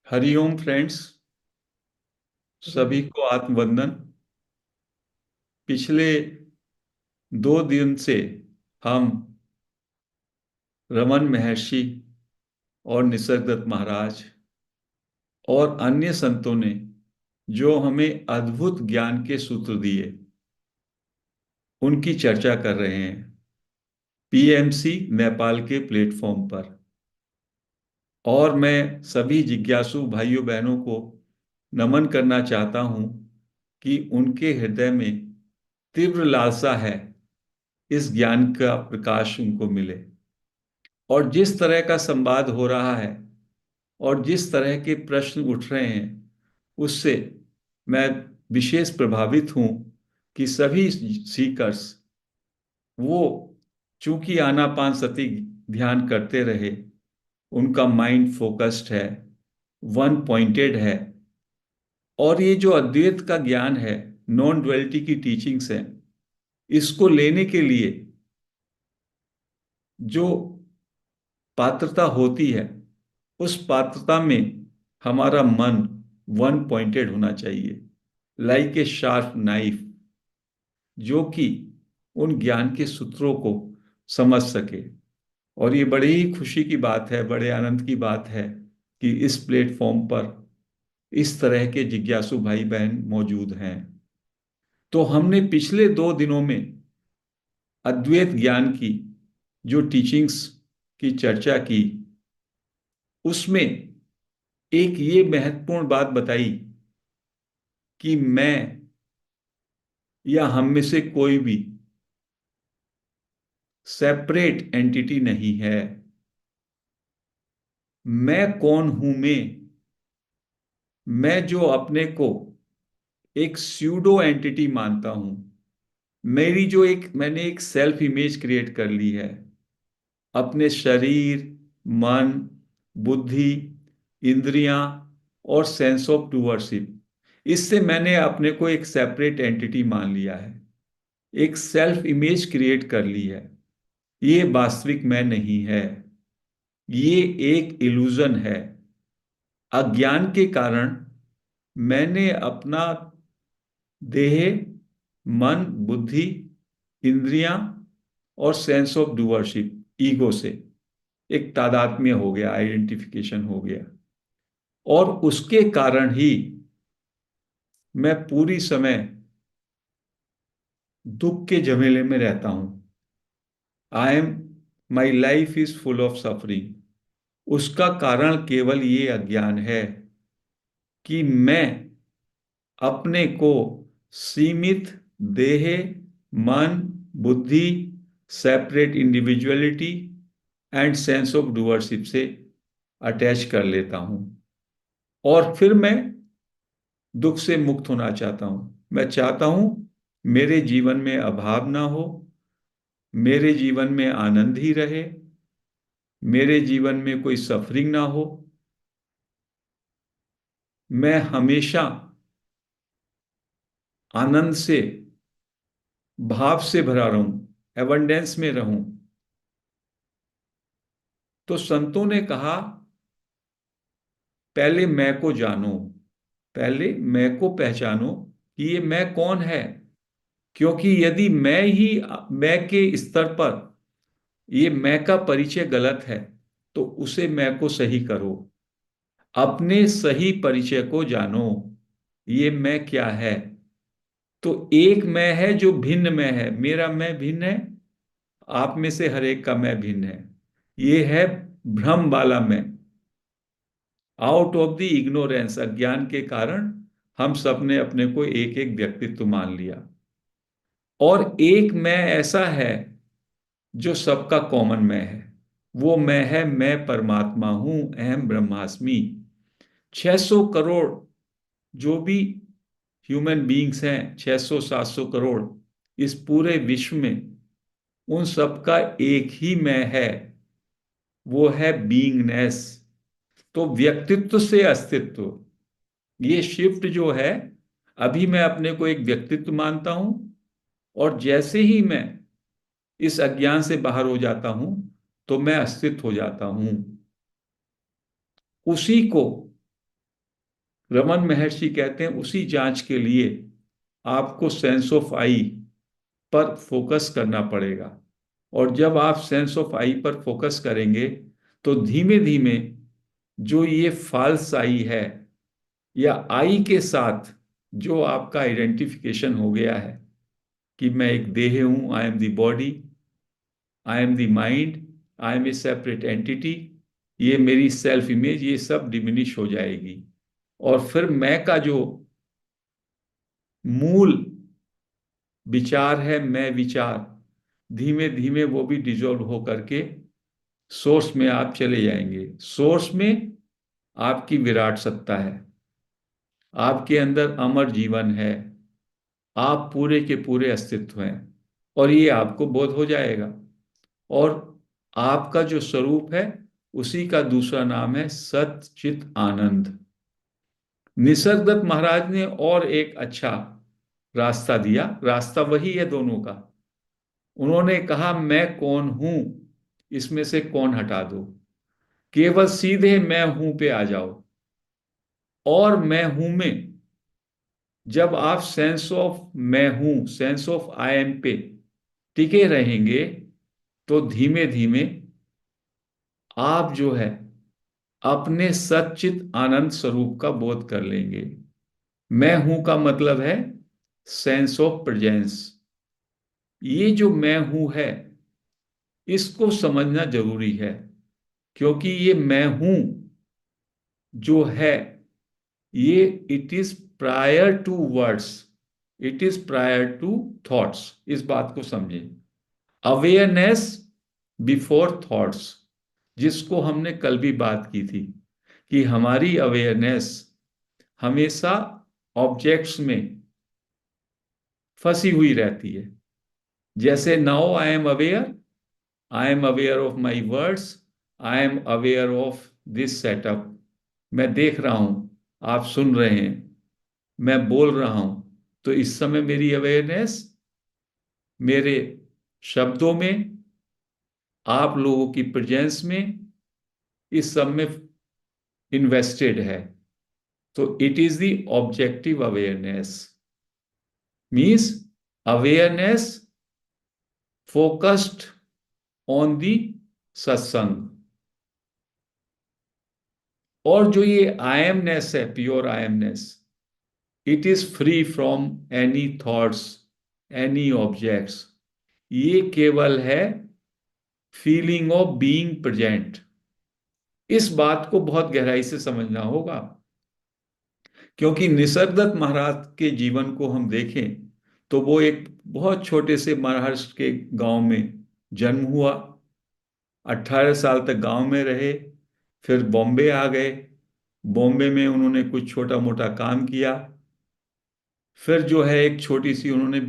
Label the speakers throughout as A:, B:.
A: Hariom friends. सभी को आत्मवंदन। पिछले 2 दिन से हम रमन महर्षि और निसर्गदत्त महाराज और अन्य संतों ने जो हमें अद्भुत ज्ञान के सूत्र दिए उनकी चर्चा कर रहे हैं पीएमसी नेपाल के प्लेटफॉर्म पर। और मैं सभी जिज्ञासु भाइयों बहनों को नमन करना चाहता हूं कि उनके हृदय में तीव्र लालसा है इस ज्ञान का प्रकाश उनको मिले। और जिस तरह का संवाद हो रहा है और जिस तरह के प्रश्न उठ रहे हैं उससे मैं विशेष प्रभावित हूं कि सभी सीकर्स वो चूंकि आनापान सती ध्यान करते रहे, उनका माइंड फोकस्ड है, वन पॉइंटेड है। और ये जो अद्वैत का ज्ञान है, नॉन डुअलिटी की टीचिंग्स है, इसको लेने के लिए जो पात्रता होती है उस पात्रता में हमारा मन वन पॉइंटेड होना चाहिए, लाइक ए शार्प नाइफ, जो कि उन ज्ञान के सूत्रों को समझ सके। और ये बड़ी ही खुशी की बात है, बड़े आनंद की बात है कि इस प्लेटफॉर्म पर इस तरह के जिज्ञासु भाई बहन मौजूद हैं। तो हमने पिछले 2 दिनों में अद्वैत ज्ञान की जो टीचिंग्स की चर्चा की, उसमें एक ये महत्वपूर्ण बात बताई कि मैं या हम में से कोई भी सेपरेट एंटिटी नहीं है। मैं कौन हूं? मैं जो अपने को एक स्यूडो एंटिटी मानता हूं, मेरी जो एक मैंने एक सेल्फ इमेज क्रिएट कर ली है अपने शरीर, मन, बुद्धि, इंद्रियां और सेंस ऑफ डूअरशिप, इससे मैंने अपने को एक सेपरेट एंटिटी मान लिया है, एक सेल्फ इमेज क्रिएट कर ली है। ये वास्तविक मैं नहीं है, ये एक इल्यूजन है। अज्ञान के कारण मैंने अपना देह, मन, बुद्धि, इंद्रियां और सेंस ऑफ डूअरशिप, ईगो से एक तादात्म्य हो गया, आइडेंटिफिकेशन हो गया। और उसके कारण ही मैं पूरी समय दुख के झमेले में रहता हूं। I am my life is full of suffering. उसका कारण केवल ये अज्ञान है कि मैं अपने को सीमित देह, मन, बुद्धि, separate individuality and sense of doership से अटैच कर लेता हूं। और फिर मैं दुख से मुक्त होना चाहता हूं। मैं चाहता हूं मेरे जीवन में अभाव ना हो, मेरे जीवन में आनंद ही रहे, मेरे जीवन में कोई सफरिंग ना हो। मैं हमेशा आनंद से, भाव से भरा रहूं, एबंडेंस में रहूं। तो संतों ने कहा पहले मैं को जानो, पहले मैं को पहचानो कि ये मैं कौन है। क्योंकि यदि मैं ही मैं के स्तर पर ये मैं का परिचय गलत है तो उसे मैं को सही करो। अपने सही परिचय को जानो, ये मैं क्या है। तो एक मैं है जो भिन्न मैं है, मेरा मैं भिन्न है, आप में से हर एक का मैं भिन्न है। ये है भ्रम वाला मैं। आउट ऑफ द इग्नोरेंस, अज्ञान के कारण हम सब ने अपने को एक एक व्यक्तित्व मान लिया। और एक मैं ऐसा है जो सबका कॉमन मैं है। वो मैं है, मैं परमात्मा हूं, अहम ब्रह्मास्मि। 600 करोड़ जो भी ह्यूमन बीइंग्स हैं, 600 700 करोड़ इस पूरे विश्व में, उन सबका एक ही मैं है, वो है बीइंगनेस। तो व्यक्तित्व से अस्तित्व, ये शिफ्ट जो है, अभी मैं अपने को एक व्यक्तित्व मानता हूं और जैसे ही मैं इस अज्ञान से बाहर हो जाता हूं तो मैं अस्तित्व हो जाता हूं। उसी को रमन महर्षि कहते हैं उसी जांच के लिए आपको सेंस ऑफ आई पर फोकस करना पड़ेगा। और जब आप सेंस ऑफ आई पर फोकस करेंगे तो धीमे धीमे जो ये फॉल्स आई है, या आई के साथ जो आपका आइडेंटिफिकेशन हो गया है कि मैं एक देह हूं, I am the body, I am the mind, I am a separate entity, ये मेरी सेल्फ इमेज, ये सब डिमिनिश हो जाएगी। और फिर मैं का जो मूल विचार है, मैं विचार, धीमे धीमे वो भी डिजोल्व हो करके सोर्स में आप चले जाएंगे। सोर्स में आपकी विराट सत्ता है, आपके अंदर अमर जीवन है, आप पूरे के पूरे अस्तित्व हैं। और ये आपको बोध हो जाएगा। और आपका जो स्वरूप है उसी का दूसरा नाम है सत चित आनंद। निसर्गदत्त महाराज ने और एक अच्छा रास्ता दिया, रास्ता वही है दोनों का। उन्होंने कहा मैं कौन हूं, इसमें से कौन हटा दो, केवल सीधे मैं हूं पे आ जाओ। और मैं हूं में जब आप सेंस ऑफ मैं हूं, सेंस ऑफ आई एम पे टिके रहेंगे तो धीमे धीमे आप जो है अपने सच्चित आनंद स्वरूप का बोध कर लेंगे। मैं हूं का मतलब है सेंस ऑफ प्रेजेंस। ये जो मैं हूं है इसको समझना जरूरी है, क्योंकि ये मैं हूं जो है ये it is prior to words, it is prior to thoughts. इस बात को समझें। अवेयरनेस बिफोर थॉट्स, जिसको हमने कल भी बात की थी कि हमारी अवेयरनेस हमेशा ऑब्जेक्ट्स में फंसी हुई रहती है। जैसे now I am aware of my words, I am aware of this setup. मैं देख रहा हूं, आप सुन रहे हैं, मैं बोल रहा हूं। तो इस समय मेरी अवेयरनेस मेरे शब्दों में, आप लोगों की प्रेजेंस में, इस सब में इन्वेस्टेड है। तो it is the objective awareness, means awareness focused on the सत्संग। और जो ये आई एमनेस है, pure I MNIST, it is free from any thoughts, any objects. ये केवल है फीलिंग ऑफ बीइंग प्रेजेंट। इस बात को बहुत गहराई से समझना होगा, क्योंकि निसर्गदत्त महाराज के जीवन को हम देखें तो वो एक बहुत छोटे से महाराष्ट्र के गांव में जन्म हुआ, 18 साल तक गांव में रहे, फिर बॉम्बे आ गए। बॉम्बे में उन्होंने कुछ छोटा मोटा काम किया, फिर जो है एक छोटी सी उन्होंने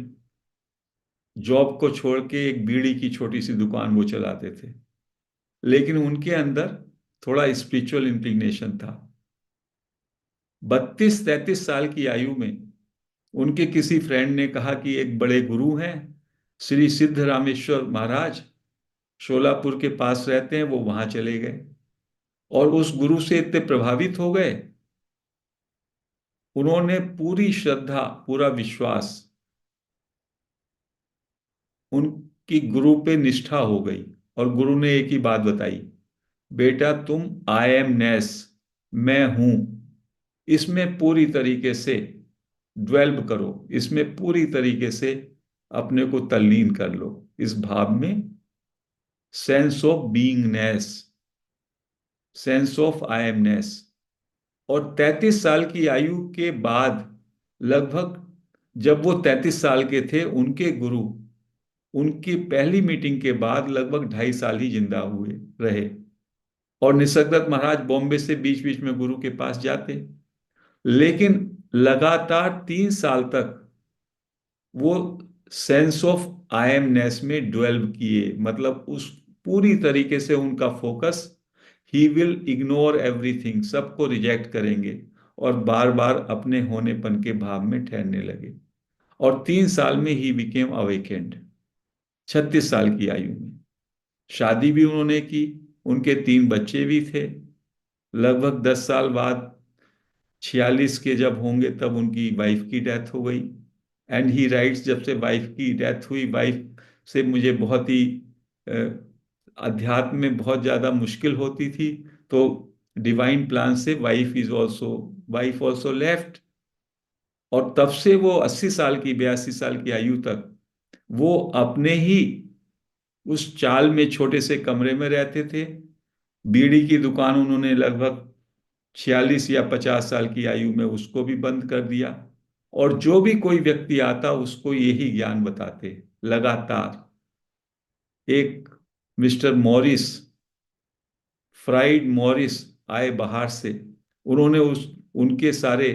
A: जॉब को छोड़ के एक बीड़ी की छोटी सी दुकान वो चलाते थे। लेकिन उनके अंदर थोड़ा स्पिरिचुअल इंक्लिनेशन था। 32-33 साल की आयु में उनके किसी फ्रेंड ने कहा कि एक बड़े गुरु हैं, श्री सिद्ध रामेश्वर महाराज, शोलापुर के पास रहते हैं। वो वहां चले गए और उस गुरु से इतने प्रभावित हो गए, उन्होंने पूरी श्रद्धा, पूरा विश्वास, उनकी गुरु पे निष्ठा हो गई। और गुरु ने एक ही बात बताई, बेटा तुम आई एम नेस, मैं हूं, इसमें पूरी तरीके से ड्वेल्व करो, इसमें पूरी तरीके से अपने को तल्लीन कर लो, इस भाव में, sense of beingness, sense of I amness. और 33 साल की आयु के बाद, लगभग जब वो 33 साल के थे, उनके गुरु उनकी पहली मीटिंग के बाद लगभग 2.5 साल ही जिंदा हुए रहे। और निसर्गदत्त महाराज बॉम्बे से बीच बीच में गुरु के पास जाते, लेकिन लगातार 3 साल तक वो सेंस ऑफ आई एमनेस में ड्वेल्व किए। मतलब उस पूरी तरीके से उनका focus, he will ignore everything, सबको रिजेक्ट करेंगे और बार बार अपने होनेपन के भाव में ठहरने लगे। और 3 साल में ही बिकेम अवेकेंड, 36 साल की आयु में। शादी भी उन्होंने की, उनके 3 बच्चे भी थे। लगभग 10 साल बाद 46 के जब होंगे तब उनकी वाइफ की डेथ हो गई। एंड ही राइट्स, जब से वाइफ की डेथ हुई, वाइफ से मुझे बहुत ही अ, अध्यात्म में बहुत ज़्यादा मुश्किल होती थी। तो डिवाइन प्लान से वाइफ ऑल्सो लेफ्ट। और तब से वो 80 साल की, 82 साल की आयु तक वो अपने ही उस चाल में छोटे से कमरे में रहते थे। बीड़ी की दुकान उन्होंने लगभग 46 या 50 साल की आयु में उसको भी बंद कर दिया। और जो भी कोई व्यक्ति आता उसको यही ज्ञान बताते लगातार। एक मिस्टर मॉरिस, फ्राइड मॉरिस आए बाहर से। उन्होंने उस उनके सारे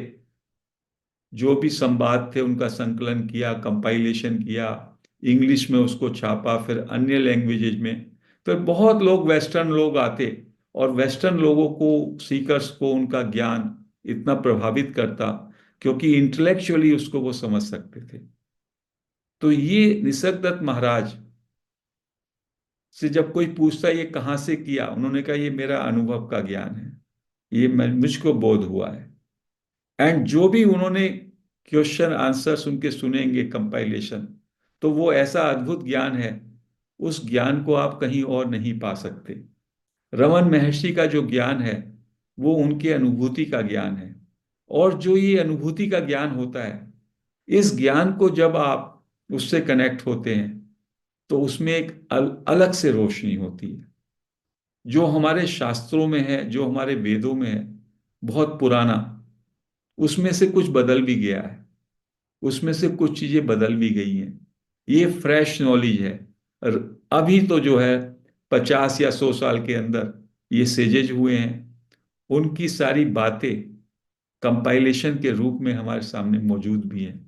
A: जो भी संवाद थे उनका संकलन किया, कंपाइलेशन किया, इंग्लिश में उसको छापा, फिर अन्य लैंग्वेजेज में। फिर बहुत लोग, वेस्टर्न लोग आते, और वेस्टर्न लोगों को, सीकर्स को उनका ज्ञान इतना प्रभावित करता क्योंकि इंटेलेक्चुअली उसको वो समझ सकते थे। तो ये निसर्गदत्त महाराज से जब कोई पूछता ये कहाँ से किया, उन्होंने कहा ये मेरा अनुभव का ज्ञान है, ये मुझको बोध हुआ है। एंड जो भी उन्होंने क्वेश्चन आंसर्स उनके सुनेंगे, कंपाइलेशन, तो वो ऐसा अद्भुत ज्ञान है, उस ज्ञान को आप कहीं और नहीं पा सकते। रमन महर्षि का जो ज्ञान है वो उनके अनुभूति का ज्ञान है। और जो ये अनुभूति का ज्ञान होता है, इस ज्ञान को जब आप उससे कनेक्ट होते हैं तो उसमें एक अलग से रोशनी होती है। जो हमारे शास्त्रों में है, जो हमारे वेदों में है, बहुत पुराना, उसमें से कुछ बदल भी गया है, उसमें से कुछ चीजें बदल भी गई हैं। ये फ्रेश नॉलेज है। और अभी तो जो है 50 या 100 साल के अंदर ये सेजेज हुए हैं, उनकी सारी बातें कंपाइलेशन के रूप में हमारे सामने मौजूद भी हैं।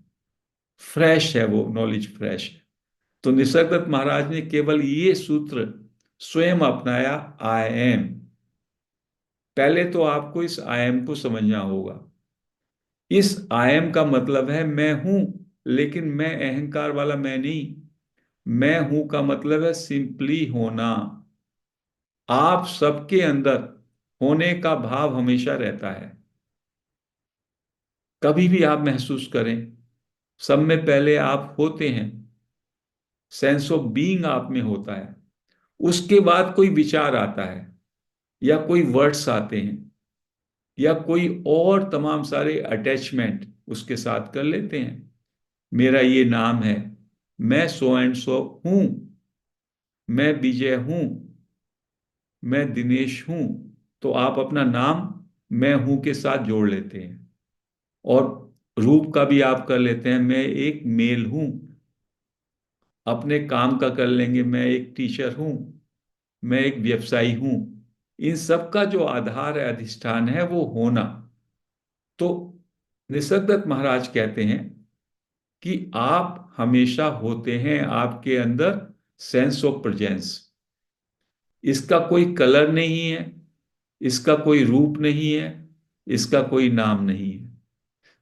A: फ्रेश है वो नॉलेज, फ्रेश है। तो निसर्गदत्त महाराज ने केवल ये सूत्र स्वयं अपनाया, आई एम। पहले तो आपको इस आई एम को समझना होगा। इस आई एम का मतलब है मैं हूं, लेकिन मैं अहंकार वाला मैं नहीं। मैं हूं का मतलब है सिंपली होना। आप सबके अंदर होने का भाव हमेशा रहता है। कभी भी आप महसूस करें, सब में पहले आप होते हैं, सेंस ऑफ बीइंग आप में होता है। उसके बाद कोई विचार आता है, या कोई वर्ड्स आते हैं, या कोई और तमाम सारे अटैचमेंट उसके साथ कर लेते हैं। मेरा ये नाम है, मैं सो एंड सो हूं, मैं विजय हूं, मैं दिनेश हूं। तो आप अपना नाम मैं हूं के साथ जोड़ लेते हैं। और रूप का भी आप कर लेते हैं, मैं एक मेल हूं। अपने काम का कर लेंगे, मैं एक टीचर हूं, मैं एक व्यवसायी हूं। इन सब का जो आधार है, अधिष्ठान है, वो होना। तो निसर्गदत्त महाराज कहते हैं कि आप हमेशा होते हैं, आपके अंदर सेंस ऑफ प्रेजेंस। इसका कोई कलर नहीं है, इसका कोई रूप नहीं है, इसका कोई नाम नहीं है।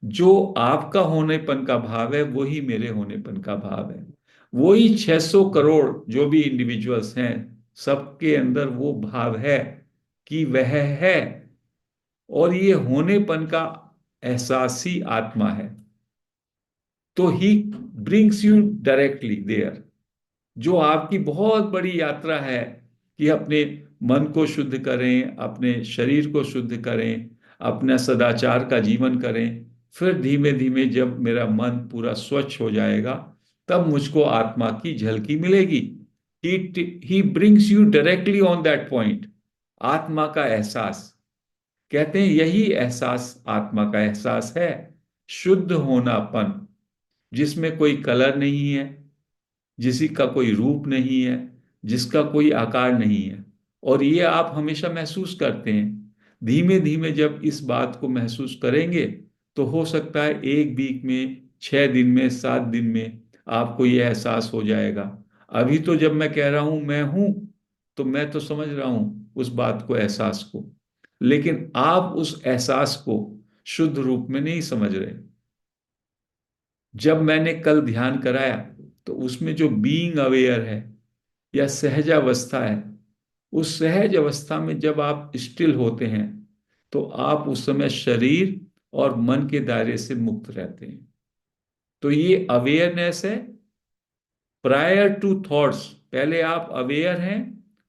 A: जो आपका होनेपन का भाव है वही मेरे होनेपन का भाव है। वही 600 करोड़ जो भी इंडिविजुअल्स हैं, सबके अंदर वो भाव है कि वह है। और ये होनेपन का एहसास ही आत्मा है। तो he brings you directly there. जो आपकी बहुत बड़ी यात्रा है कि अपने मन को शुद्ध करें, अपने शरीर को शुद्ध करें, अपना सदाचार का जीवन करें, फिर धीमे धीमे जब मेरा मन पूरा स्वच्छ हो जाएगा तब मुझको आत्मा की झलकी मिलेगी। ही brings you directly on that point. आत्मा का एहसास, कहते हैं यही एहसास आत्मा का एहसास है। शुद्ध होनापन, जिसमें कोई कलर नहीं है, जिसी का कोई रूप नहीं है, जिसका कोई आकार नहीं है। और ये आप हमेशा महसूस करते हैं। धीमे धीमे जब इस बात को महसूस करेंगे तो हो सकता है 1 वीक में, 6 दिन में, 7 दिन में आपको ये एहसास हो जाएगा। अभी तो जब मैं कह रहा हूं मैं हूं, तो मैं तो समझ रहा हूं उस बात को, एहसास को। लेकिन आप उस एहसास को शुद्ध रूप में नहीं समझ रहे। जब मैंने कल ध्यान कराया तो उसमें जो बीइंग अवेयर है या सहज अवस्था है, उस सहज अवस्था में जब आप स्टिल होते हैं तो आप उस समय शरीर और मन के दायरे से मुक्त रहते हैं। तो ये अवेयरनेस है प्रायर टू थॉट्स। पहले आप अवेयर हैं,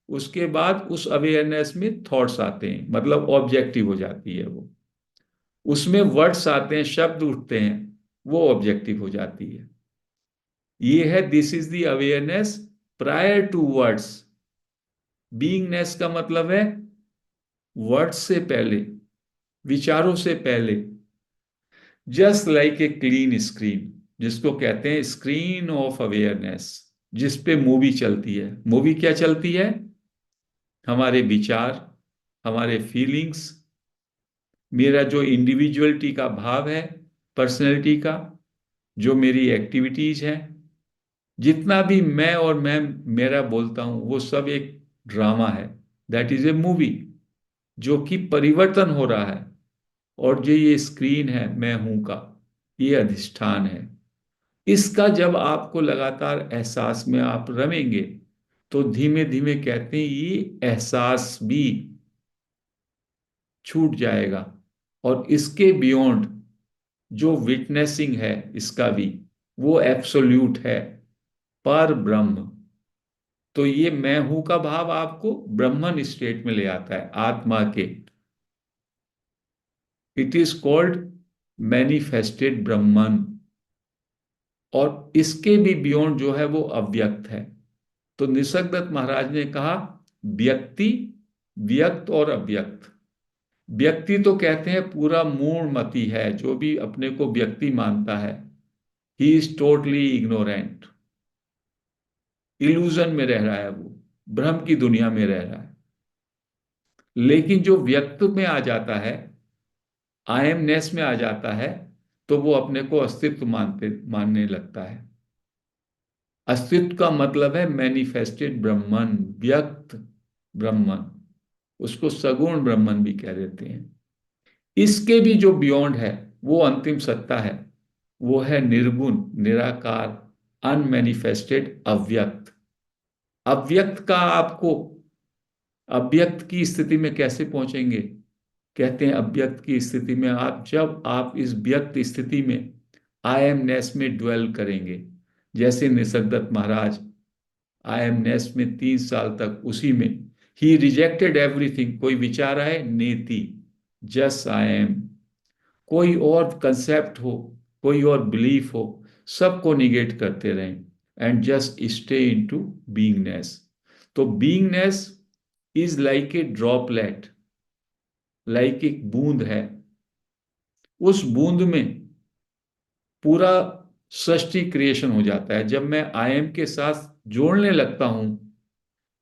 A: उसके बाद उस अवेयरनेस में थॉट्स आते हैं, मतलब ऑब्जेक्टिव हो जाती है वो। उसमें वर्ड्स आते हैं, शब्द उठते हैं, वो ऑब्जेक्टिव हो जाती है। ये है this is the awareness prior to words. Beingness का मतलब है वर्ड्स से पहले, विचारों से पहले। Just like a clean screen, जिसको कहते हैं स्क्रीन ऑफ अवेयरनेस, जिस पे मूवी चलती है। मूवी क्या चलती है? हमारे विचार, हमारे फीलिंग्स, मेरा जो इंडिविजुअलिटी का भाव है, पर्सनैलिटी का, जो मेरी एक्टिविटीज हैं, जितना भी मैं और मैं मेरा बोलता हूं, वो सब एक ड्रामा है। दैट इज ए मूवी, जो कि परिवर्तन हो रहा है। और जो ये स्क्रीन है मैं हूं का, ये अधिष्ठान है। इसका जब आपको लगातार एहसास में आप रमेंगे, तो धीमे धीमे कहते हैं ये एहसास भी छूट जाएगा। और इसके बियॉन्ड जो विटनेसिंग है इसका भी, वो एब्सोल्यूट है, पर ब्रह्म। तो ये मैं हूं का भाव आपको ब्रह्मन स्टेट में ले आता है, आत्मा के। इट इज कॉल्ड मैनिफेस्टेड ब्रह्मन। और इसके भी बियॉन्ड जो है वो अव्यक्त है। तो निसर्गदत्त महाराज ने कहा व्यक्ति, व्यक्त और अव्यक्त। व्यक्ति तो कहते हैं पूरा मूढ़मती है, जो भी अपने को व्यक्ति मानता है, he is totally ignorant, illusion में रह रहा है वो, भ्रम की दुनिया में रह रहा है। लेकिन जो व्यक्त में आ जाता है, आई एमनेस में आ जाता है, तो वो अपने को अस्तित्व मानने लगता है। अस्तित्व का मतलब है मैनिफेस्टेड ब्रह्मन, व्यक्त ब्रह्मन। उसको सगुण ब्रह्मन भी कह देते हैं। इसके भी जो बियॉन्ड है, वो अंतिम सत्ता है, वो है निर्गुण, निराकार, अनमैनिफेस्टेड, अव्यक्त। अव्यक्त का आपको अव्यक्त की स्थिति में कैसे पहुंचेंगे? कहते हैं अव्यक्त की स्थिति में आप, जब आप इस व्यक्त स्थिति में आई एमनेस में ड्वेल करेंगे। जैसे निसर्गदत्त महाराज आई एमनेस में 3 साल तक उसी में, ही रिजेक्टेड एवरीथिंग। कोई विचार आए, नेति, जस्ट आई एम। कोई और कंसेप्ट हो, कोई और बिलीफ हो, सबको निगेट करते रहें, and just stay in to beingness. तो beingness is like a droplet, like एक बूंद है। उस बूंद में पूरा सृष्टि क्रिएशन हो जाता है। जब मैं आई एम के साथ जोड़ने लगता हूं,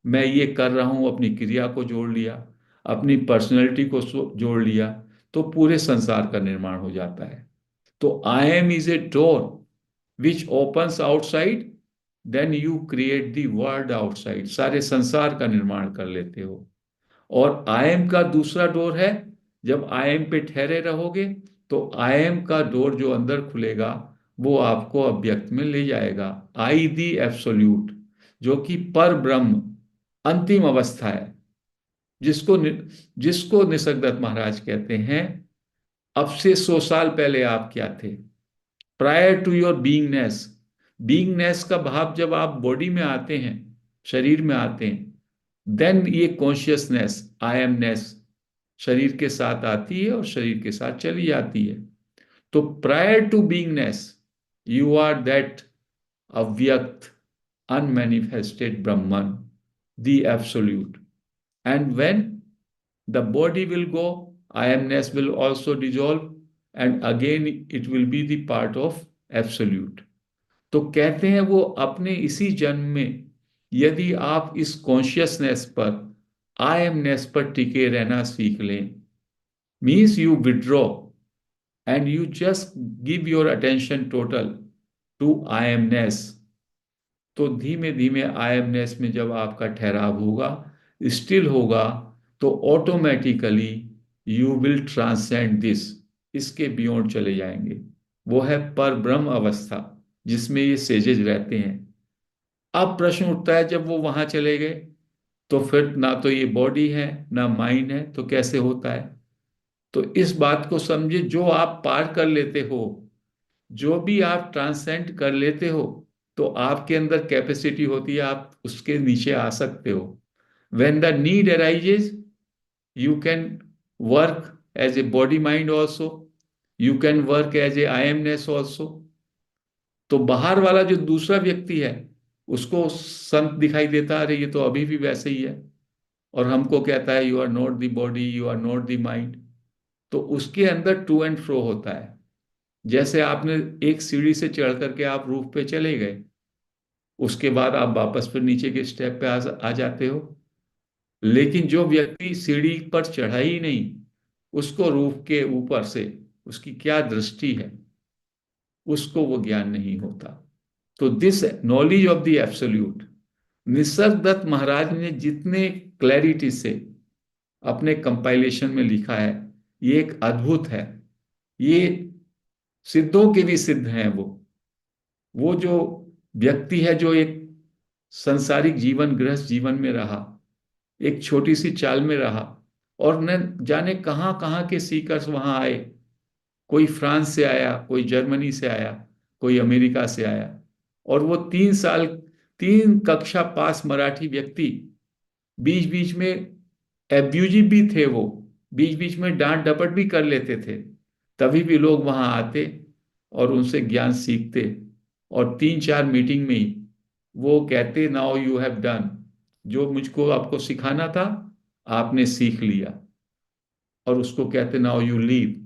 A: मैं ये कर रहा हूं, अपनी क्रिया को जोड़ लिया, अपनी पर्सनैलिटी को जोड़ लिया, तो पूरे संसार का निर्माण हो जाता है। तो I am is a door which opens outside, then you create the world outside. सारे संसार का निर्माण कर लेते हो। और आई एम का दूसरा डोर है, जब आई एम पे ठहरे रहोगे, तो आई एम का डोर जो अंदर खुलेगा, वो आपको अव्यक्त में ले जाएगा। आई दी एब्सोल्यूट, जो कि पर ब्रह्म, अंतिम अवस्था है, जिसको जिसको निसर्गदत्त महाराज कहते हैं अब से 100 साल पहले आप क्या थे, प्रायर टू योर बीइंगनेस। बीइंगनेस का भाव जब आप बॉडी में आते हैं, शरीर में आते हैं, देन ये कॉन्शियसनेस, आई एमनेस शरीर के साथ आती है और शरीर के साथ चली जाती है। तो prior to beingness you are that अव्यक्त, unmanifested Brahman, the absolute. And when the body will go, I amness will also dissolve, and again it will be the part of absolute. तो कहते हैं वो अपने इसी जन्म में, यदि आप इस कॉन्शियसनेस पर, आई एमनेस पर टिके रहना सीख लें, means you withdraw and you just give your attention total two I MNIST. तो धीमे धीमे आई एमनेस में जब आपका ठहराव होगा, स्टिल होगा, तो automatically you will transcend this, इसके बियॉन्ड चले जाएंगे। वो है पर ब्रह्म अवस्था, जिसमें ये सेजेज रहते हैं। अब प्रश्न उठता है, जब वो वहां चले गए, तो फिर ना तो ये बॉडी है ना माइंड है, तो कैसे होता है? तो इस बात को समझे, जो आप पार कर लेते हो, जो भी आप ट्रांसेंड कर लेते हो, तो आपके अंदर कैपेसिटी होती है, आप उसके नीचे आ सकते हो। When the need arises, you can work as a body mind also, you can work as a I amness also. तो बाहर वाला जो दूसरा व्यक्ति है, उसको संत दिखाई देता है, अरे ये तो अभी भी वैसे ही है, और हमको कहता है you are not the body, you are not the mind. तो उसके अंदर टू एंड फ्रो होता है। जैसे आपने एक सीढ़ी से चढ़ करके आप रूफ पे चले गए, उसके बाद आप वापस फिर नीचे के स्टेप पे आ जाते हो। लेकिन जो व्यक्ति सीढ़ी पर चढ़ा ही नहीं, उसको रूफ के ऊपर से उसकी क्या दृष्टि है, उसको वो ज्ञान नहीं होता। तो this knowledge of the absolute, Nisarga Datta Maharaj ने जितने क्लैरिटी से अपने कंपाइलेशन में लिखा है, ये एक अद्भुत है। ये सिद्धों के भी सिद्ध हैं। वो जो व्यक्ति है, जो एक संसारिक जीवन, गृहस्थ जीवन में रहा, एक छोटी सी चाल में रहा, और न जाने कहाँ कहाँ के सीकर्स वहां आए। कोई फ्रांस से आया, कोई जर्मनी से आया, कोई अमेरिका से आया, और वो 3 साल, 3 कक्षा पास मराठी व्यक्ति, बीच बीच में एब्यूजिव भी थे वो, बीच बीच में डांट डपट भी कर लेते थे, तभी भी लोग वहां आते और उनसे ज्ञान सीखते। और 3-4 मीटिंग में ही वो कहते, नाउ यू हैव डन, जो मुझको आपको सिखाना था आपने सीख लिया। और उसको कहते, नाउ यू लीव,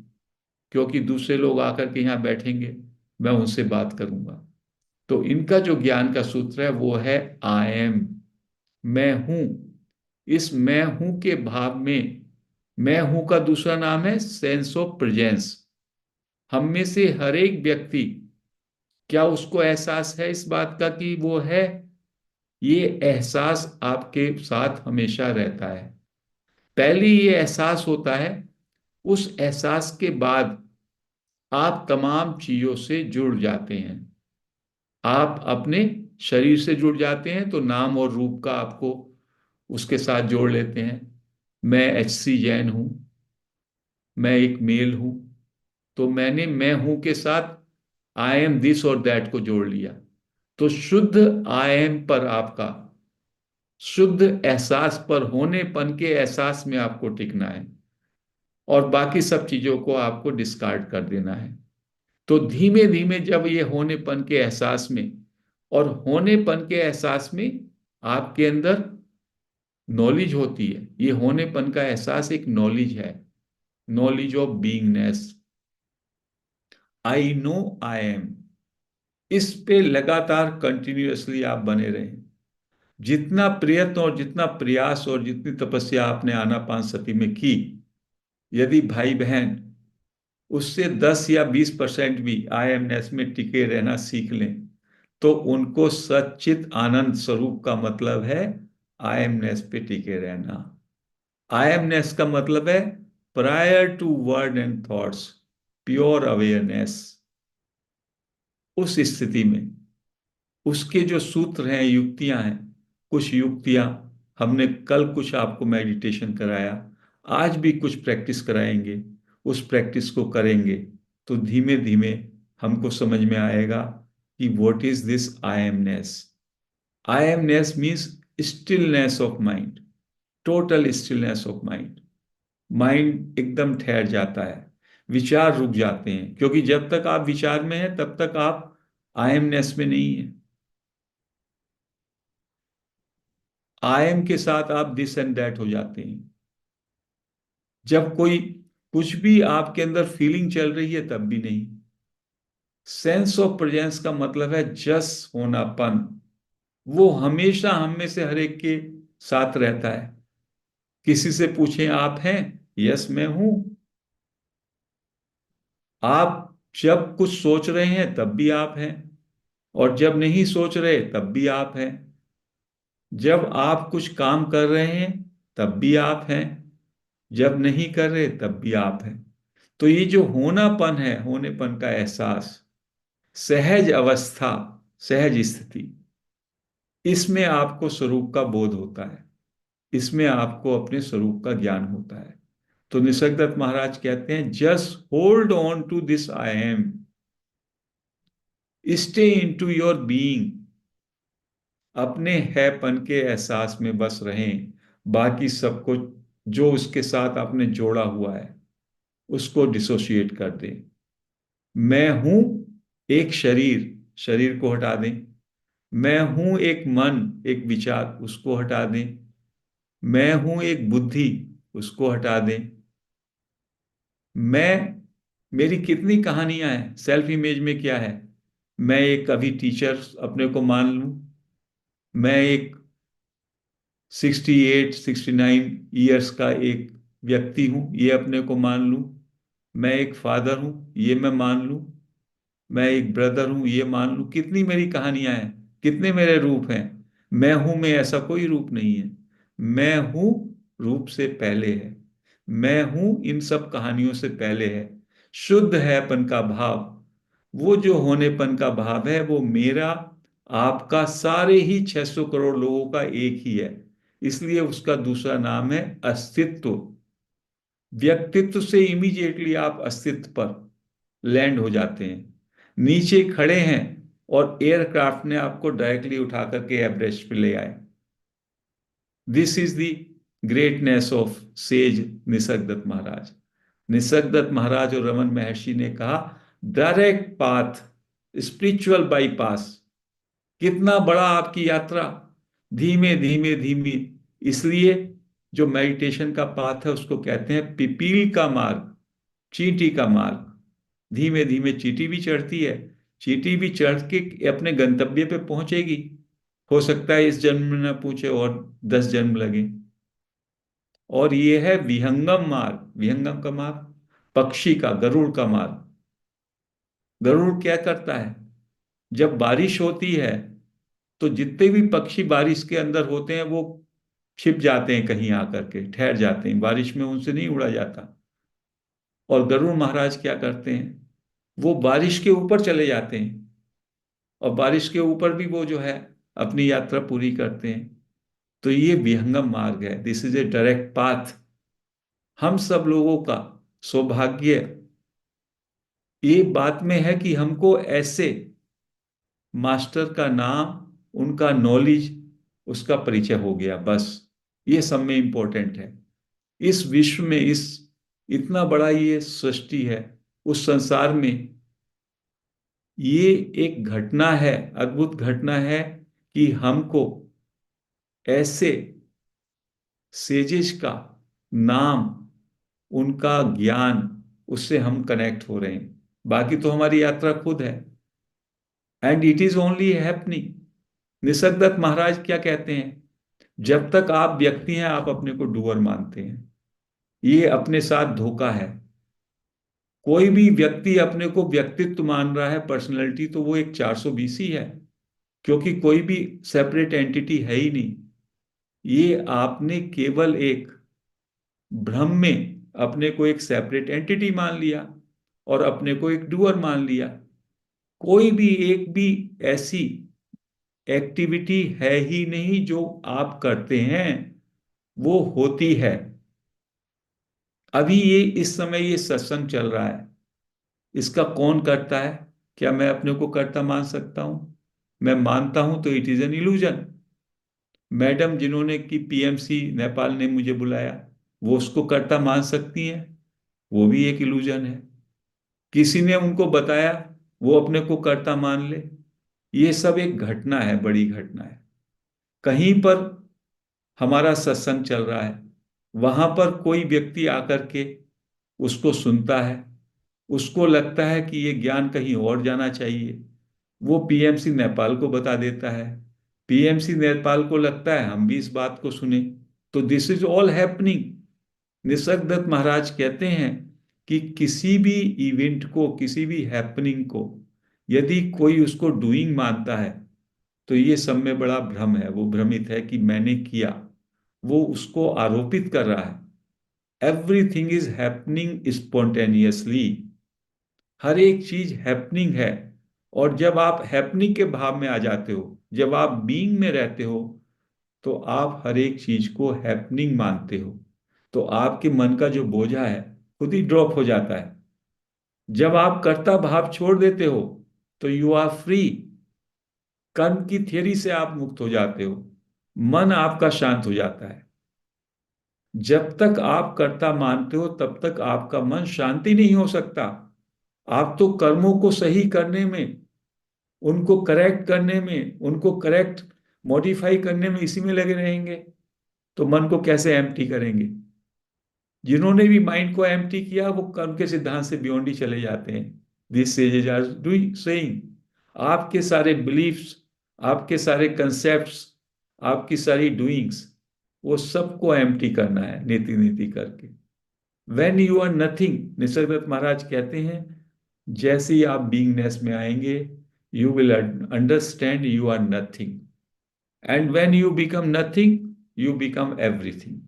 A: क्योंकि दूसरे लोग आकर के यहाँ बैठेंगे, मैं उनसे बात करूंगा। तो इनका जो ज्ञान का सूत्र है वो है आई एम, मैं हूं। इस मैं हूं के भाव में, मैं हूं का दूसरा नाम है सेंस ऑफ प्रेजेंस। हम में से हर एक व्यक्ति, क्या उसको एहसास है इस बात का कि वो है? ये एहसास आपके साथ हमेशा रहता है। पहले ये एहसास होता है, उस एहसास के बाद आप तमाम चीजों से जुड़ जाते हैं। आप अपने शरीर से जुड़ जाते हैं, तो नाम और रूप का आपको उसके साथ जोड़ लेते हैं। मैं HC जैन हूं, मैं एक मेल हूं, तो मैंने मैं हूं के साथ आई एम दिस और दैट को जोड़ लिया। तो शुद्ध आई एम पर आपका, शुद्ध एहसास पर, होनेपन के एहसास में आपको टिकना है, और बाकी सब चीजों को आपको डिस्कार्ड कर देना है। तो धीमे धीमे जब ये होनेपन के एहसास में, और होनेपन के एहसास में आपके अंदर नॉलेज होती है, ये होनेपन का एहसास एक नॉलेज है, knowledge of beingness. I know I am, इस पे लगातार कंटिन्यूअसली आप बने रहें। जितना प्रयत्न और जितना प्रयास और जितनी तपस्या आपने आनापानसति में की, यदि भाई बहन उससे 10 या 20% भी आईएमनेस में टिके रहना सीख लें, तो उनको सच्चित आनंद स्वरूप का मतलब है आईएमनेस पे टिके रहना। आईएमनेस का मतलब है prior to word and thoughts, pure awareness. उस स्थिति में उसके जो सूत्र हैं, युक्तियां हैं, कुछ युक्तियां हमने कल कुछ आपको मेडिटेशन कराया, आज भी कुछ प्रैक्टिस कराएंगे, उस प्रैक्टिस को करेंगे, तो धीमे धीमे हमको समझ में आएगा कि what is this I MNIST. I MNIST means stillness of mind, total stillness of mind. Mind एकदम ठहर जाता है, विचार रुक जाते हैं, क्योंकि जब तक आप विचार में हैं तब तक आप आई एमनेस में नहीं है। आई एम के साथ आप दिस एंड दैट हो जाते हैं। जब कोई कुछ भी आपके अंदर फीलिंग चल रही है तब भी नहीं। सेंस ऑफ प्रेजेंस का मतलब है जस होनापन। वो हमेशा हम में से हर एक के साथ रहता है। किसी से पूछें, आप हैं? यस मैं हूं। आप जब कुछ सोच रहे हैं तब भी आप हैं, और जब नहीं सोच रहे तब भी आप हैं। जब आप कुछ काम कर रहे हैं तब भी आप हैं, जब नहीं कर रहे तब भी आप हैं। तो ये जो होनापन है, होनेपन का एहसास, सहज अवस्था, सहज स्थिति, इसमें आपको स्वरूप का बोध होता है, इसमें आपको अपने स्वरूप का ज्ञान होता है। तो निसर्गदत्त महाराज कहते हैं, just hold on to this I am, stay in to your being, अपने हैपन के एहसास में बस रहें, बाकी सबको जो उसके साथ आपने जोड़ा हुआ है उसको डिसोशिएट कर दें। मैं हूं एक शरीर, शरीर को हटा दें। मैं हूं एक मन, एक विचार, उसको हटा दें। मैं हूं एक बुद्धि, उसको हटा दें। मैं, मेरी कितनी कहानियां हैं, सेल्फ इमेज में क्या है। मैं एक कभी टीचर अपने को मान लूं, मैं एक 68 69 ईयर्स का एक व्यक्ति हूं, ये अपने को मान लूं। मैं एक फादर हूं, ये मैं मान लूं। मैं एक ब्रदर हूं, ये मान लूं। कितनी मेरी कहानियां हैं, कितने मेरे रूप हैं। मैं हूं में ऐसा कोई रूप नहीं है। मैं हूं रूप से पहले है। मैं हूं इन सब कहानियों से पहले है। शुद्ध है अपन का भाव। वो जो होनेपन का भाव है वो मेरा, आपका, सारे ही 600 करोड़ लोगों का एक ही है। इसलिए उसका दूसरा नाम है अस्तित्व। व्यक्तित्व से इमीडिएटली आप अस्तित्व पर लैंड हो जाते हैं। नीचे खड़े हैं और एयरक्राफ्ट ने आपको डायरेक्टली उठा करके एवरेस्ट पे ले आए। This is the greatness of sage Nisargadatta Maharaj. Nisargadatta Maharaj और रमन महर्षि ने कहा, डायरेक्ट पाथ, स्पिरिचुअल बाईपास। कितना बड़ा आपकी यात्रा, धीमे धीमे धीमे। इसलिए जो मेडिटेशन का पाथ है उसको कहते हैं पिपील का मार्ग, चींटी का मार्ग। धीमे धीमे चींटी भी चढ़ती है। चींटी भी चढ़ के अपने गंतव्य पे पहुंचेगी। हो सकता है इस जन्म में ना पूछे और 10 जन्म लगे। और ये है विहंगम मार्ग। विहंगम का मार्ग, पक्षी का, गरुड़ का मार्ग। गरुड़ क्या करता है, जब बारिश होती है तो जितने भी पक्षी बारिश के अंदर होते हैं वो छिप जाते हैं, कहीं आकर के ठहर जाते हैं, बारिश में उनसे नहीं उड़ा जाता। और गरुड़ महाराज क्या करते हैं, वो बारिश के ऊपर चले जाते हैं और बारिश के ऊपर भी वो जो है अपनी यात्रा पूरी करते हैं। तो ये विहंगम मार्ग है, this is a direct path. हम सब लोगों का सौभाग्य ये बात में है कि हमको ऐसे मास्टर का नाम, उनका नॉलेज, उसका परिचय हो गया, बस। ये सब में इंपॉर्टेंट है। इस विश्व में, इस इतना बड़ा ये सृष्टि है, उस संसार में ये एक घटना है, अद्भुत घटना है कि हमको ऐसे सेजेस का नाम, उनका ज्ञान, उससे हम कनेक्ट हो रहे हैं। बाकी तो हमारी यात्रा खुद है, and it is only happening. Nisargadatta Maharaj क्या कहते हैं, जब तक आप व्यक्ति हैं आप अपने को डूअर मानते हैं, ये अपने साथ धोखा है। कोई भी व्यक्ति अपने को व्यक्तित्व मान रहा है, पर्सनैलिटी, तो वो एक 420 ही है, क्योंकि कोई भी सेपरेट एंटिटी है ही नहीं। ये आपने केवल एक भ्रम में अपने को एक सेपरेट एंटिटी मान लिया और अपने को एक डूअर मान लिया। कोई भी एक भी ऐसी एक्टिविटी है ही नहीं जो आप करते हैं, वो होती है। अभी ये इस समय ये सत्संग चल रहा है, इसका कौन करता है? क्या मैं अपने को कर्ता मान सकता हूं? मैं मानता हूं तो it is an illusion. Madam जिन्होंने की पीएमसी नेपाल ने मुझे बुलाया, वो उसको कर्ता मान सकती हैं? वो भी एक इल्यूजन है। किसी ने उनको बताया, वो अपने को कर्ता मान ले। ये सब एक घटना है, बड़ी घटना है। कहीं पर हमारा सत्संग चल रहा है, वहां पर कोई व्यक्ति आकर के उसको सुनता है, उसको लगता है कि ये ज्ञान कहीं और जाना चाहिए, वो पीएमसी नेपाल को बता देता है। पीएमसी नेपाल को लगता है हम भी इस बात को सुने। तो this is all happening. Nisargadatta Maharaj कहते हैं कि किसी भी इवेंट को, किसी भी हैपनिंग को यदि कोई उसको डूइंग मानता है तो ये सब में बड़ा भ्रम है, वो भ्रमित है कि मैंने किया। वो उसको आरोपित कर रहा है। Everything is happening spontaneously. हर एक चीज हैपनिंग है। और जब आप हैपनिंग के भाव में आ जाते हो, जब आप बीइंग में रहते हो, तो आप हर एक चीज को हैपनिंग मानते हो। तो आपके मन का जो बोझा है खुद ही ड्रॉप हो जाता है। जब आप कर्ता भाव छोड़ देते हो तो यू आर फ्री। कर्म की थियरी से आप मुक्त हो जाते हो, मन आपका शांत हो जाता है। जब तक आप कर्ता मानते हो तब तक आपका मन शांति नहीं हो सकता। आप तो कर्मों को सही करने में, उनको करेक्ट करने में, उनको करेक्ट मॉडिफाई करने में, इसी में लगे रहेंगे। तो मन को कैसे एम्प्टी करेंगे? जिन्होंने भी माइंड को एम्प्टी किया वो कर्म के सिद्धांत से बियॉन्ड ही चले जाते हैं। This sages are doing saying आपके सारे बिलीफ्स, आपके सारे कंसेप्ट्स, आपकी सारी डूइंग्स, वो सबको एम्प्टी करना है नीति नीति करके। When you are nothing, Nisargadatta Maharaj कहते हैं, जैसे ही आप बीइंगनेस में आएंगे you will understand you are nothing. And when you become nothing you become everything.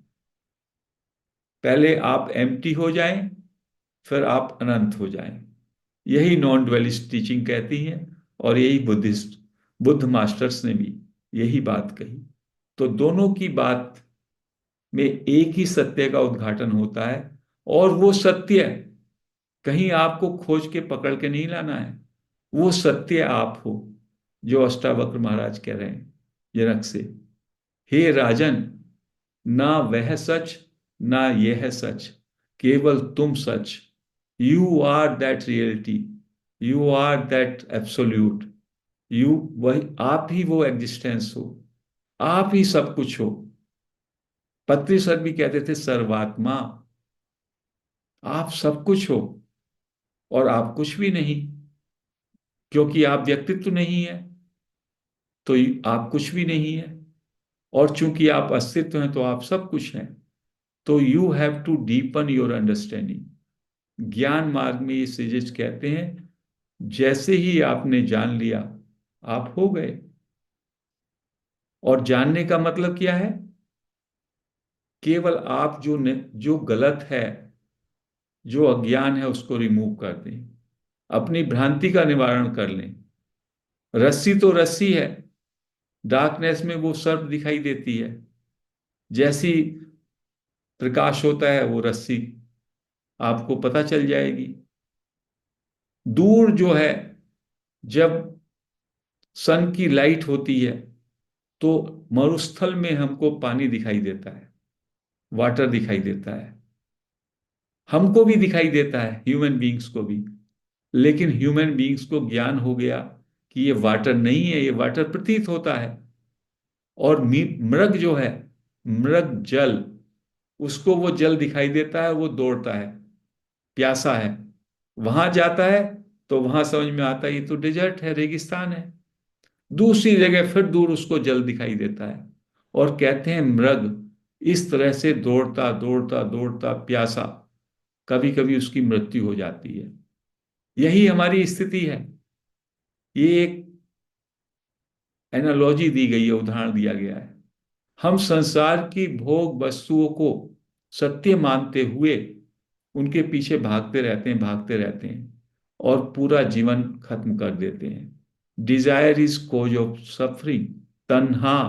A: पहले आप एम्प्टी हो जाएं, फिर आप अनंत हो जाएं। यही नॉन ड्वेलिस्ट टीचिंग कहती है, और यही बुद्धिस्ट, बुद्ध मास्टर्स ने भी यही बात कही। तो दोनों की बात में एक ही सत्य का उद्घाटन होता है, और वो सत्य कहीं आपको खोज के पकड़ के नहीं लाना है। वो सत्य आप हो, जो अष्टावक्र महाराज कह रहे हैं जनक से, हे राजन, ना वह सच ना यह सच, केवल तुम सच। You are that reality, you are that absolute. You वही, आप ही वो एग्जिस्टेंस हो, आप ही सब कुछ हो। पत्री सर भी कहते थे सर्वात्मा, आप सब कुछ हो और आप कुछ भी नहीं, क्योंकि आप व्यक्तित्व नहीं है तो आप कुछ भी नहीं है, और चूंकि आप अस्तित्व हैं तो आप सब कुछ हैं। तो you have to deepen your understanding. ज्ञान मार्ग में ये सजेस्ट कहते हैं, जैसे ही आपने जान लिया आप हो गए। और जानने का मतलब क्या है? केवल आप जो गलत है, जो अज्ञान है, उसको रिमूव कर दें, अपनी भ्रांति का निवारण कर लें। रस्सी तो रस्सी है, डार्कनेस में वो सर्प दिखाई देती है। जैसी प्रकाश होता है वो रस्सी आपको पता चल जाएगी। दूर जो है, जब सन की लाइट होती है तो मरुस्थल में हमको पानी दिखाई देता है, वाटर दिखाई देता है, हमको भी दिखाई देता है, ह्यूमन बीइंग्स को भी। लेकिन ह्यूमन बीइंग्स को ज्ञान हो गया कि ये वाटर नहीं है, ये वाटर प्रतीत होता है। और मृग जो है, मृग जल, उसको वो जल दिखाई देता है, वो दौड़ता है, प्यासा है, वहां जाता है तो वहां समझ में आता है ये तो डेजर्ट है, रेगिस्तान है। दूसरी जगह फिर दूर उसको जल दिखाई देता है, और कहते हैं मृग इस तरह से दौड़ता दौड़ता दौड़ता प्यासा, कभी कभी उसकी मृत्यु हो जाती है। यही हमारी स्थिति है। ये एक एनालॉजी दी गई है, उदाहरण दिया गया है। हम संसार की भोग वस्तुओं को सत्य मानते हुए उनके पीछे भागते रहते हैं और पूरा जीवन खत्म कर देते हैं। Desire is cause of suffering, तन्हा,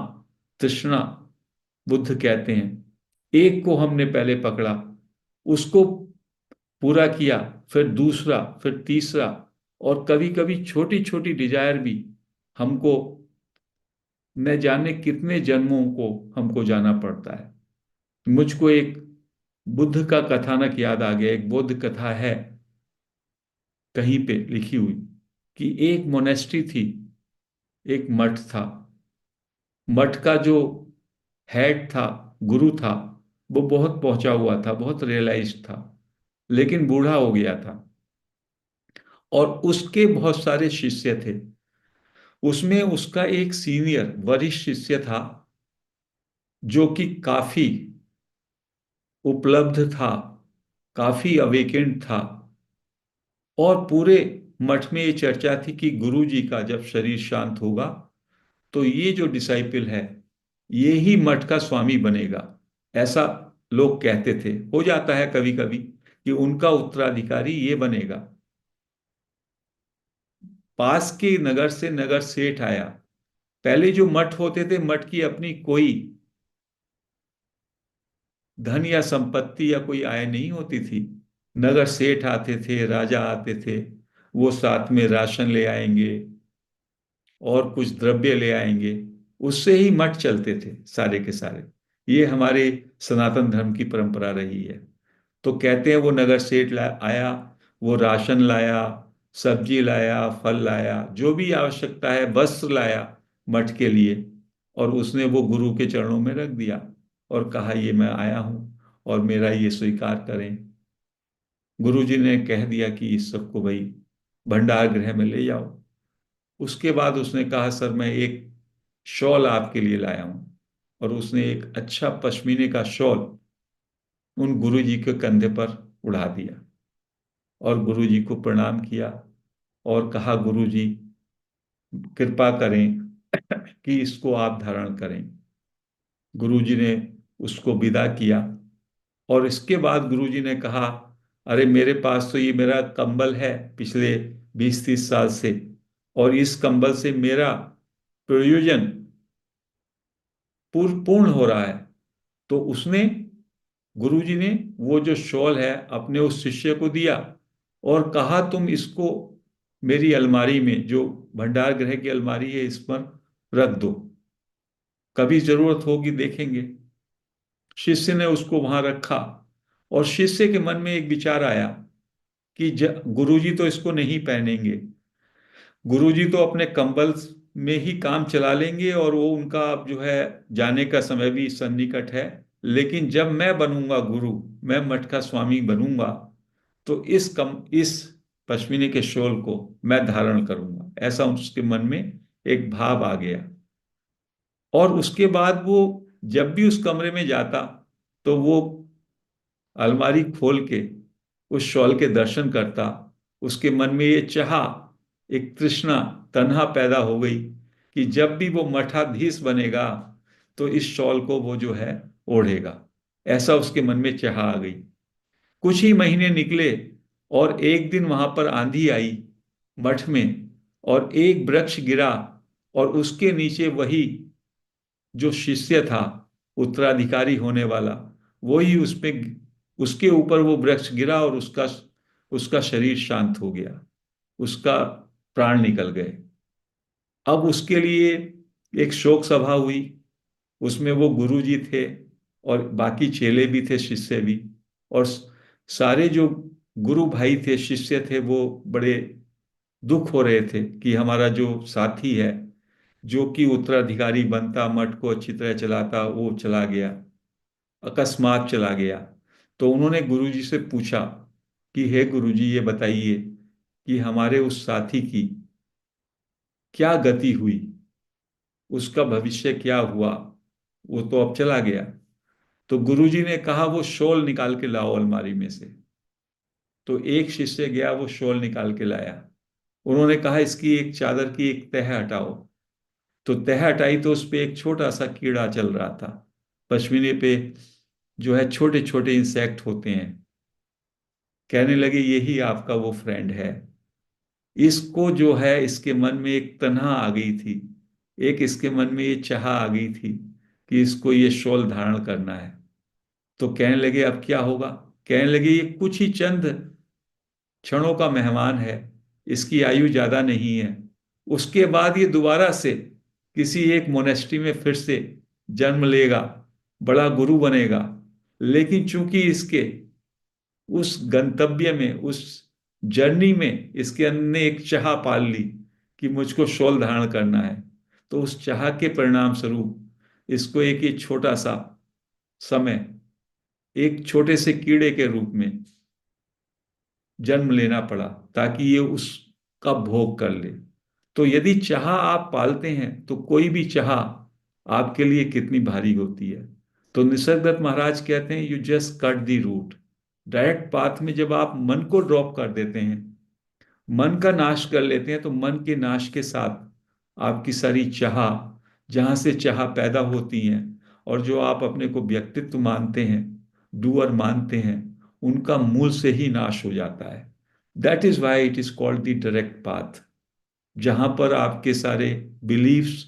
A: तृष्णा। बुद्ध कहते हैं, एक को हमने पहले पकड़ा, उसको पूरा किया, फिर दूसरा, फिर तीसरा, और कभी कभी छोटी छोटी डिजायर भी हमको न जाने कितने जन्मों को हमको जाना पड़ता है। मुझको एक बुद्ध का कथानक याद आ गया। एक बौद्ध कथा है कहीं पे लिखी हुई, कि एक मोनेस्ट्री थी, एक मठ था। मठ का जो हेड था, गुरु था, वो बहुत पहुंचा हुआ था, बहुत रियलाइज्ड था, लेकिन बूढ़ा हो गया था। और उसके बहुत सारे शिष्य थे। उसमें उसका एक सीनियर वरिष्ठ शिष्य था, जो कि काफी उपलब्ध था, काफी अवेकेंड था। और पूरे मठ में ये चर्चा थी कि गुरु जी का जब शरीर शांत होगा तो ये जो डिसाइपल है ये ही मठ का स्वामी बनेगा। ऐसा लोग कहते थे, हो जाता है कभी कभी कि उनका उत्तराधिकारी ये बनेगा। पास के नगर से नगर सेठ आया। पहले जो मठ होते थे, मठ की अपनी कोई धन या संपत्ति या कोई आय नहीं होती थी। नगर सेठ आते थे, राजा आते थे, वो साथ में राशन ले आएंगे और कुछ द्रव्य ले आएंगे, उससे ही मठ चलते थे सारे के सारे। ये हमारे सनातन धर्म की परंपरा रही है। तो कहते हैं वो नगर सेठ आया, वो राशन लाया, सब्जी लाया, फल लाया, जो भी आवश्यकता है, वस्त्र लाया मठ के लिए, और उसने वो गुरु के चरणों में रख दिया और कहा ये मैं आया हूं और मेरा ये स्वीकार करें। गुरु जी ने कह दिया कि इस सबको भाई भंडार गृह में ले जाओ। उसके बाद उसने कहा सर मैं एक शॉल आपके लिए लाया हूं, और उसने एक अच्छा पश्मीने का शॉल उन गुरु जी के कंधे पर उड़ा दिया और गुरु जी को प्रणाम किया और कहा गुरु जी कृपा करें कि इसको आप धारण करें। गुरु जी ने उसको विदा किया और इसके बाद गुरु जी ने कहा अरे मेरे पास तो ये मेरा कंबल है पिछले 20-30 साल से, और इस कंबल से मेरा प्रयोजन पूर्ण हो रहा है। तो उसने, गुरुजी ने वो जो शॉल है अपने उस शिष्य को दिया और कहा तुम इसको मेरी अलमारी में, जो भंडार गृह की अलमारी है, इस पर रख दो, कभी जरूरत होगी देखेंगे। शिष्य ने उसको वहां रखा और शिष्य के मन में एक विचार आया कि गुरुजी तो इसको नहीं पहनेंगे, गुरुजी तो अपने कंबल में ही काम चला लेंगे और वो उनका अब जो है जाने का समय भी सन्निकट है। लेकिन जब मैं बनूंगा गुरु, मैं मठ का स्वामी बनूंगा, तो इस पश्मीने के शॉल को मैं धारण करूंगा। ऐसा उसके मन में एक भाव आ गया। और उसके बाद वो जब भी उस कमरे में जाता तो वो अलमारी खोल के उस शॉल के दर्शन करता। उसके मन में ये चाह, एक तृष्णा, तन्हा पैदा हो गई कि जब भी वो मठाधीश बनेगा तो इस शॉल को वो जो है ओढ़ेगा। ऐसा उसके मन में चाह आ गई। कुछ ही महीने निकले और एक दिन वहां पर आंधी आई मठ में, और एक वृक्ष गिरा और उसके नीचे वही जो शिष्य था, उत्तराधिकारी होने वाला, वही उसमें, उसके ऊपर वो वृक्ष गिरा और उसका उसका शरीर शांत हो गया, उसका प्राण निकल गए। अब उसके लिए एक शोक सभा हुई। उसमें वो गुरु जी थे और बाकी चेले भी थे, शिष्य भी, और सारे जो गुरु भाई थे, शिष्य थे, वो बड़े दुख हो रहे थे कि हमारा जो साथी है, जो कि उत्तराधिकारी बनता, मठ को अच्छी तरह चलाता, वो चला गया, अकस्मात चला गया। तो उन्होंने गुरुजी से पूछा कि हे गुरुजी, ये बताइए कि हमारे उस साथी की क्या गति हुई, उसका भविष्य क्या हुआ, वो तो अब चला गया। तो गुरुजी ने कहा वो शॉल निकाल के लाओ अलमारी में से। तो एक शिष्य गया, वो शॉल निकाल के लाया। उन्होंने कहा इसकी एक चादर की एक तह हटाओ। तो तह हटाई तो उस पे एक छोटा सा कीड़ा चल रहा था। पश्मीने पे जो है छोटे छोटे इंसेक्ट होते हैं। कहने लगे यही आपका वो फ्रेंड है। इसको जो है, इसके मन में एक तन्हा आ गई थी, एक इसके मन में ये चाह आ गई थी कि इसको ये शॉल धारण करना है। तो कहने लगे अब क्या होगा। कहने लगे ये कुछ ही चंद क्षणों का मेहमान है, इसकी आयु ज्यादा नहीं है, उसके बाद ये दोबारा से किसी एक मोनेस्ट्री में फिर से जन्म लेगा, बड़ा गुरु बनेगा। लेकिन चूंकि इसके उस गंतव्य में, उस जर्नी में इसके अंदर ने एक चाह पाल ली कि मुझको शॉल धारण करना है, तो उस चाह के परिणाम स्वरूप इसको एक ये छोटा सा समय, एक छोटे से कीड़े के रूप में जन्म लेना पड़ा ताकि ये उसका भोग कर ले। तो यदि चाह आप पालते हैं तो कोई भी चाह आपके लिए कितनी भारी होती है। तो निसर्गदत्त महाराज कहते हैं you just cut the root. Direct path में जब आप मन को ड्रॉप कर देते हैं, मन का नाश कर लेते हैं, तो मन के नाश के साथ आपकी सारी चाह, जहां से चाह पैदा होती हैं और जो आप अपने को व्यक्तित्व मानते हैं, डूअर मानते हैं, उनका मूल से ही नाश हो जाता है। That is why it is called the direct path. जहां पर आपके सारे बिलीफ्स,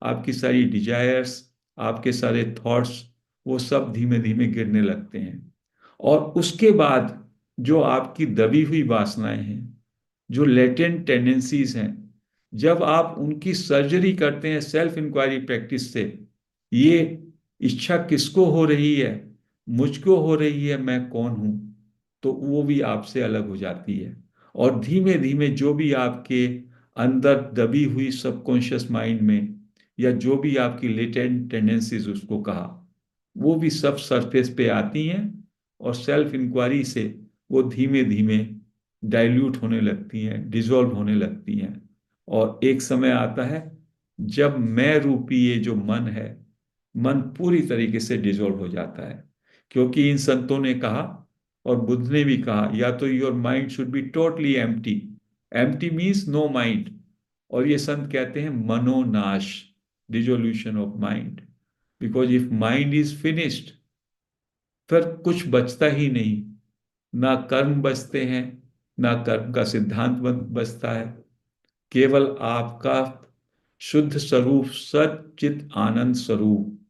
A: आपकी सारी डिजायर्स, आपके सारे थॉट्स वो सब धीमे धीमे गिरने लगते हैं। और उसके बाद जो आपकी दबी हुई वासनाएं हैं, जो लेटेंट टेंडेंसीज हैं, जब आप उनकी सर्जरी करते हैं सेल्फ इंक्वायरी प्रैक्टिस से, ये इच्छा किसको हो रही है, मुझको हो रही है, मैं कौन हूं, तो वो भी आपसे अलग हो जाती है। और धीमे धीमे जो भी आपके अंदर दबी हुई सबकॉन्शियस माइंड में, या जो भी आपकी लेटेंट टेंडेंसीज उसको कहा, वो भी सब सरफेस पे आती हैं, और सेल्फ इंक्वायरी से वो धीमे धीमे डाइल्यूट होने लगती हैं, डिसॉल्व होने लगती हैं। और एक समय आता है जब मैं रूपी ये जो मन है, मन पूरी तरीके से डिसॉल्व हो जाता है। क्योंकि इन संतों ने कहा, और बुद्ध ने भी कहा, या तो your mind should be totally empty. Empty means no mind. और ये संत कहते हैं मनोनाश, dissolution of mind. Because if mind is finished, फिर कुछ बचता ही नहीं। ना कर्म बचते हैं, ना कर्म का सिद्धांत बचता है। केवल आपका शुद्ध स्वरूप, सच्चित आनंद स्वरूप।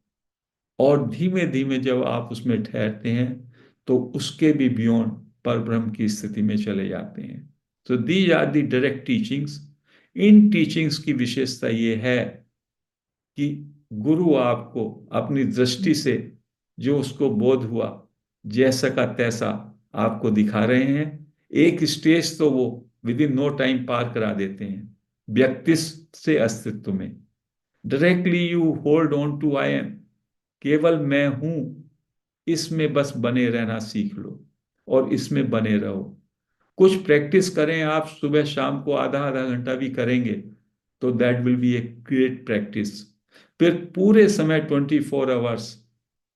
A: और धीमे धीमे जब आप उसमें ठहरते हैं, तो उसके भी बियॉन्ड पर ब्रह्म की स्थिति में चले जाते हैं। तो these are the direct teachings. इन टीचिंग्स की विशेषता ये है कि गुरु आपको अपनी दृष्टि से जो उसको बोध हुआ, जैसा का तैसा आपको दिखा रहे हैं। एक स्टेज तो वो विद इन नो टाइम पार करा देते हैं, व्यक्तित्व से अस्तित्व में। Directly you hold on to I am, केवल मैं हूं, इसमें बस बने रहना सीख लो, और इसमें बने रहो। कुछ प्रैक्टिस करें आप, सुबह शाम को आधा आधा घंटा भी करेंगे, तो that will be a great practice. फिर पूरे समय 24 आवर्स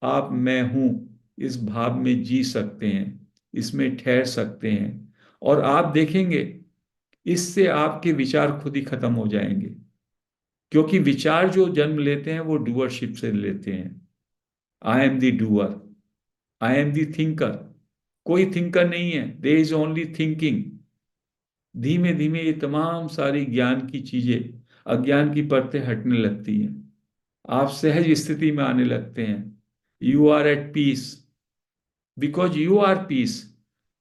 A: आप मैं हूं इस भाव में जी सकते हैं, इसमें ठहर सकते हैं। और आप देखेंगे इससे आपके विचार खुद ही खत्म हो जाएंगे। क्योंकि विचार जो जन्म लेते हैं वो डूअरशिप से लेते हैं। आई am the doer, I am the thinker. कोई थिंकर नहीं है, देयर इज ओनली थिंकिंग। धीमे धीमे ये तमाम सारी ज्ञान की चीजें, अज्ञान की परतें हटने लगती हैं। आप सहज स्थिति में आने लगते हैं। You are at peace, because you are peace.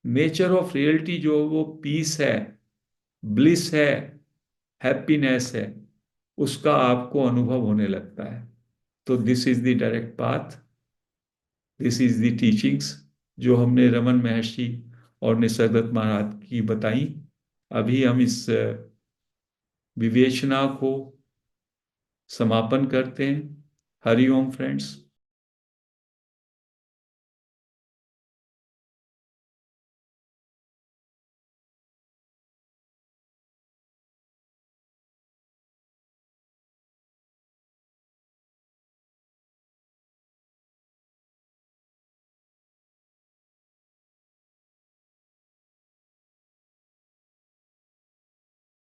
A: Nature of reality जो वो पीस है, ब्लिस है, हैप्पीनेस है, उसका आपको अनुभव होने लगता है। तो this is the direct path, this is the teachings जो हमने रमन महर्षि और निसर्गदत्त महाराज की बताई। अभी हम इस विवेचना को समापन करते हैं। हरि ओम फ्रेंड्स।